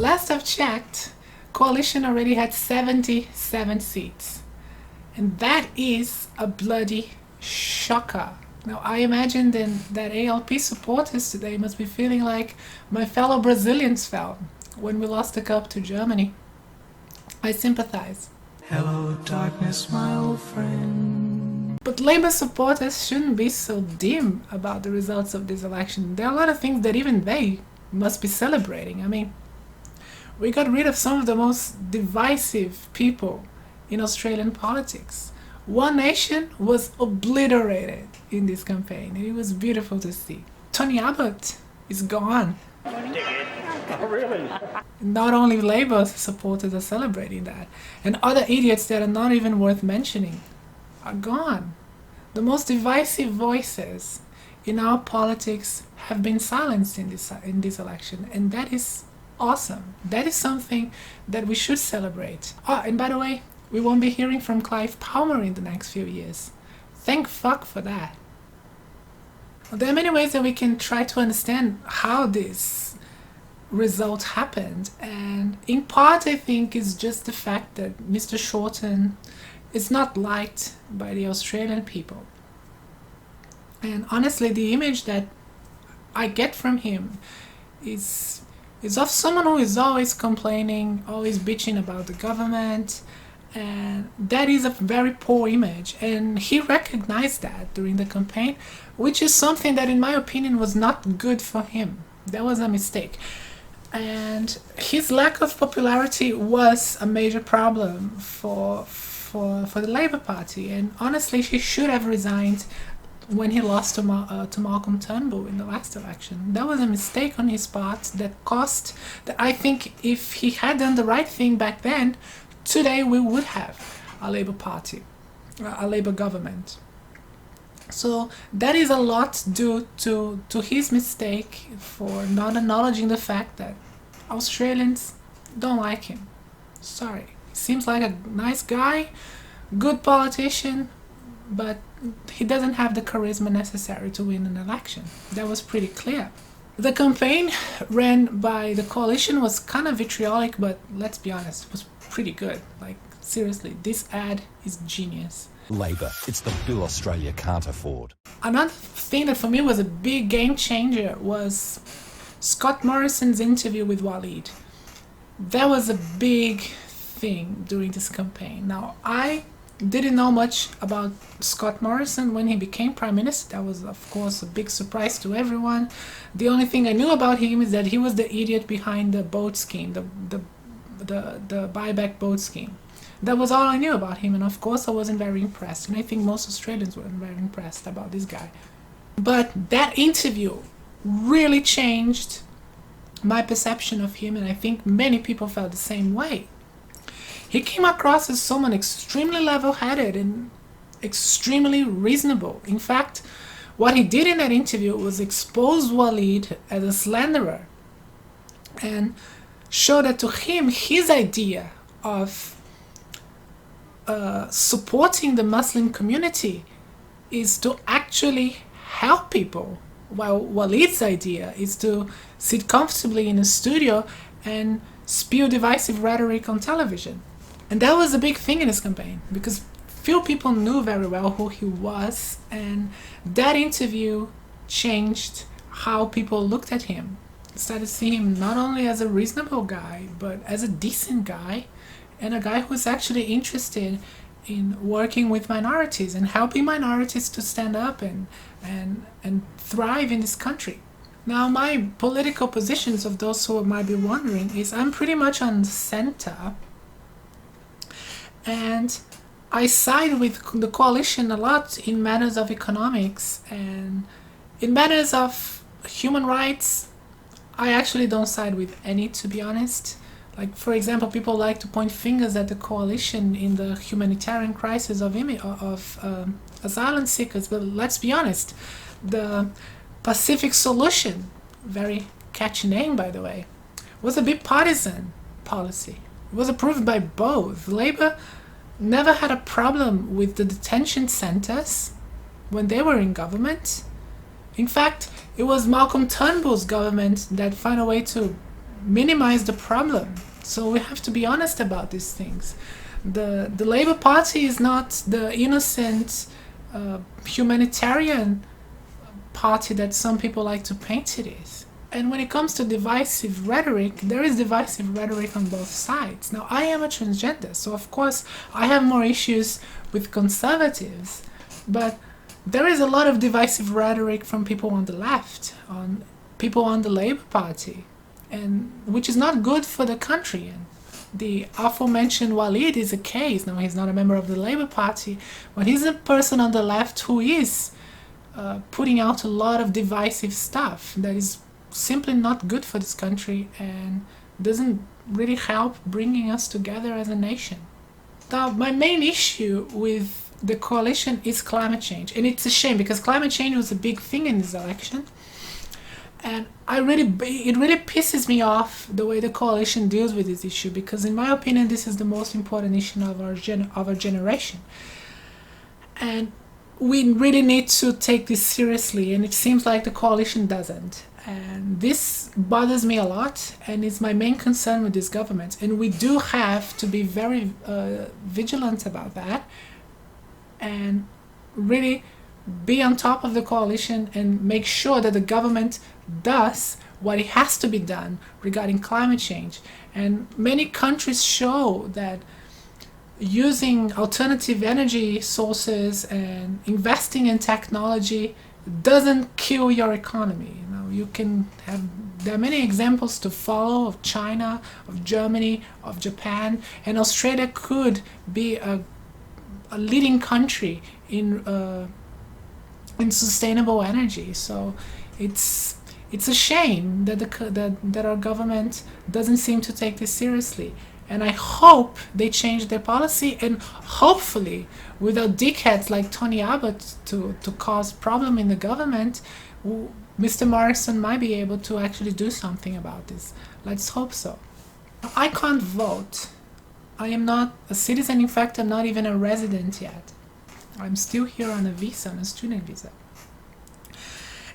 Last I've checked, coalition already had 77 seats. And that is a bloody shocker. Now, I imagine then that ALP supporters today must be feeling like my fellow Brazilians felt when we lost the cup to Germany. I sympathize. Hello, darkness, my old friend. But Labour supporters shouldn't be so dim about the results of this election. There are a lot of things that even they must be celebrating. I mean, we got rid of some of the most divisive people in Australian politics. One Nation was obliterated in this campaign, and it was beautiful to see. Tony Abbott is gone. Oh, really? Not only Labour supporters are celebrating that, and other idiots that are not even worth mentioning are gone. The most divisive voices in our politics have been silenced in this election, and that is awesome. That is something that we should celebrate. Oh, and by the way, we won't be hearing from Clive Palmer in the next few years. Thank fuck for that. There are many ways that we can try to understand how this result happened, and in part I think it's just the fact that Mr. Shorten is not liked by the Australian people. And honestly, the image that I get from him is of someone who is always complaining, always bitching about the government, and that is a very poor image, and he recognized that during the campaign, which is something that in my opinion was not good for him. That was a mistake. And his lack of popularity was a major problem for the Labour Party, and honestly he should have resigned when he lost to Malcolm Turnbull in the last election. That was a mistake on his part that cost, that I think if he had done the right thing back then, today we would have a Labour Party, a Labour government. So that is a lot due to his mistake for not acknowledging the fact that Australians don't like him. Sorry. He seems like a nice guy, good politician, but he doesn't have the charisma necessary to win an election. That was pretty clear. The campaign ran by the coalition was kind of vitriolic, but let's be honest, it was pretty good. Like, seriously, this ad is genius. Labour, it's the bill Australia can't afford. Another thing that for me was a big game changer was Scott Morrison's interview with Waleed. That was a big thing during this campaign. Now, I didn't know much about Scott Morrison when he became Prime Minister. That was, of course, a big surprise to everyone. The only thing I knew about him is that he was the idiot behind the boat scheme, the buyback boat scheme. That was all I knew about him, and of course I wasn't very impressed, and I think most Australians weren't very impressed about this guy. But that interview really changed my perception of him, and I think many people felt the same way. He came across as someone extremely level-headed and extremely reasonable. In fact, what he did in that interview was expose Waleed as a slanderer and show that to him, his idea of supporting the Muslim community is to actually help people, while Waleed's idea is to sit comfortably in a studio and spew divisive rhetoric on television. And that was a big thing in his campaign, because few people knew very well who he was, and that interview changed how people looked at him. Started seeing him not only as a reasonable guy, but as a decent guy, and a guy who's actually interested in working with minorities and helping minorities to stand up and thrive in this country. Now, my political positions, of those who might be wondering, is I'm pretty much on the center, and I side with the coalition a lot in matters of economics, and in matters of human rights, I actually don't side with any, to be honest. Like, for example, people like to point fingers at the coalition in the humanitarian crisis of asylum seekers, but let's be honest, the Pacific Solution, very catchy name by the way, was a bipartisan policy. It was approved by both. Labour never had a problem with the detention centers when they were in government. In fact, it was Malcolm Turnbull's government that found a way to minimize the problem. So we have to be honest about these things. The Labour Party is not the innocent humanitarian party that some people like to paint it as. And when it comes to divisive rhetoric, there is divisive rhetoric on both sides. Now, I am a transgender, so of course I have more issues with conservatives, but there is a lot of divisive rhetoric from people on the left, on people on the Labour Party, and which is not good for the country. And the aforementioned Walid is a case. Now, he's not a member of the Labour Party, but he's a person on the left who is putting out a lot of divisive stuff that is simply not good for this country and doesn't really help bringing us together as a nation. Now, my main issue with the coalition is climate change, and it's a shame because climate change was a big thing in this election, and it really pisses me off the way the coalition deals with this issue, because in my opinion this is the most important issue of our generation, and we really need to take this seriously, and it seems like the coalition doesn't. And this bothers me a lot, and it's my main concern with this government. And we do have to be very vigilant about that, and really be on top of the coalition and make sure that the government does what it has to be done regarding climate change. And many countries show that using alternative energy sources and investing in technology doesn't kill your economy. You know, you can have, there are many examples to follow of China, of Germany, of Japan, and Australia could be a leading country in sustainable energy. So it's a shame that that our government doesn't seem to take this seriously. And I hope they change their policy, and hopefully, without dickheads like Tony Abbott to cause problem in the government, Mr. Morrison might be able to actually do something about this. Let's hope so. I can't vote. I am not a citizen. In fact, I'm not even a resident yet. I'm still here on a visa, on a student visa.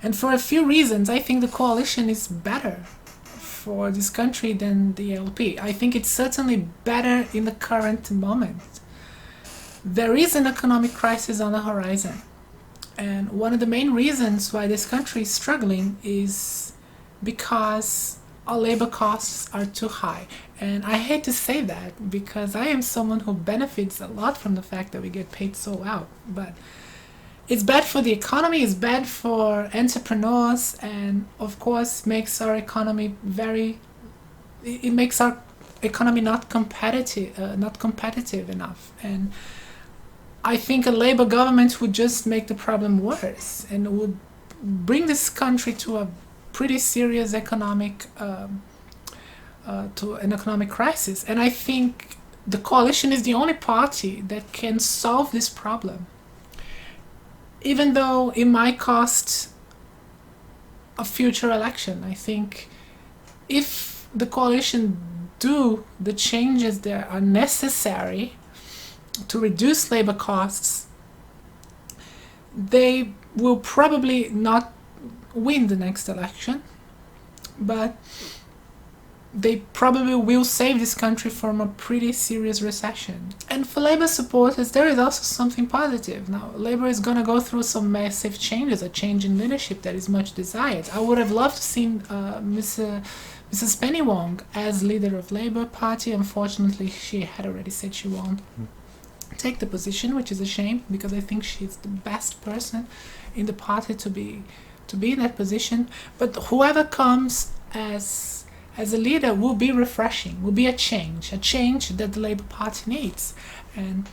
And for a few reasons, I think the coalition is better for this country than the LP. I think it's certainly better in the current moment. There is an economic crisis on the horizon, and one of the main reasons why this country is struggling is because our labor costs are too high. And I hate to say that because I am someone who benefits a lot from the fact that we get paid so well, but it's bad for the economy, it's bad for entrepreneurs, and of course makes our economy not competitive enough. And I think a Labour government would just make the problem worse and would bring this country to a pretty serious economic crisis. And I think the coalition is the only party that can solve this problem, even though it might cost a future election. I think if the coalition do the changes that are necessary to reduce labor costs, they will probably not win the next election, but they probably will save this country from a pretty serious recession. And for Labour supporters, there is also something positive. Now, Labour is going to go through some massive changes, a change in leadership that is much desired. I would have loved to see Mrs. Penny Wong as leader of Labour Party. Unfortunately, she had already said she won't take the position, which is a shame because I think she's the best person in the party to be in that position. But whoever comes as a leader will be refreshing, will be a change that the Labour Party needs. And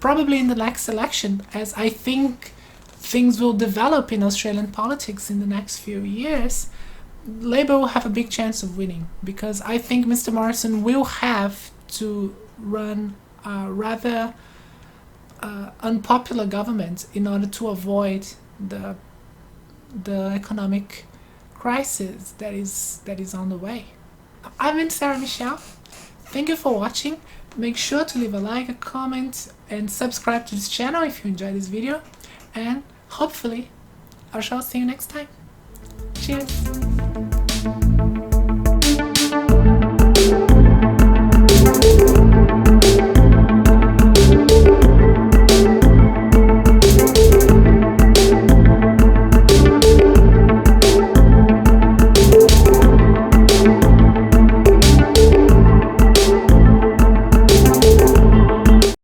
probably in the next election, as I think things will develop in Australian politics in the next few years, Labour will have a big chance of winning, because I think Mr. Morrison will have to run a rather unpopular government in order to avoid the economic crisis that is on the way. I've been Sarah Michel. Thank you for watching. Make sure to leave a like, a comment, and subscribe to this channel if you enjoyed this video. And hopefully I shall see you next time. Cheers!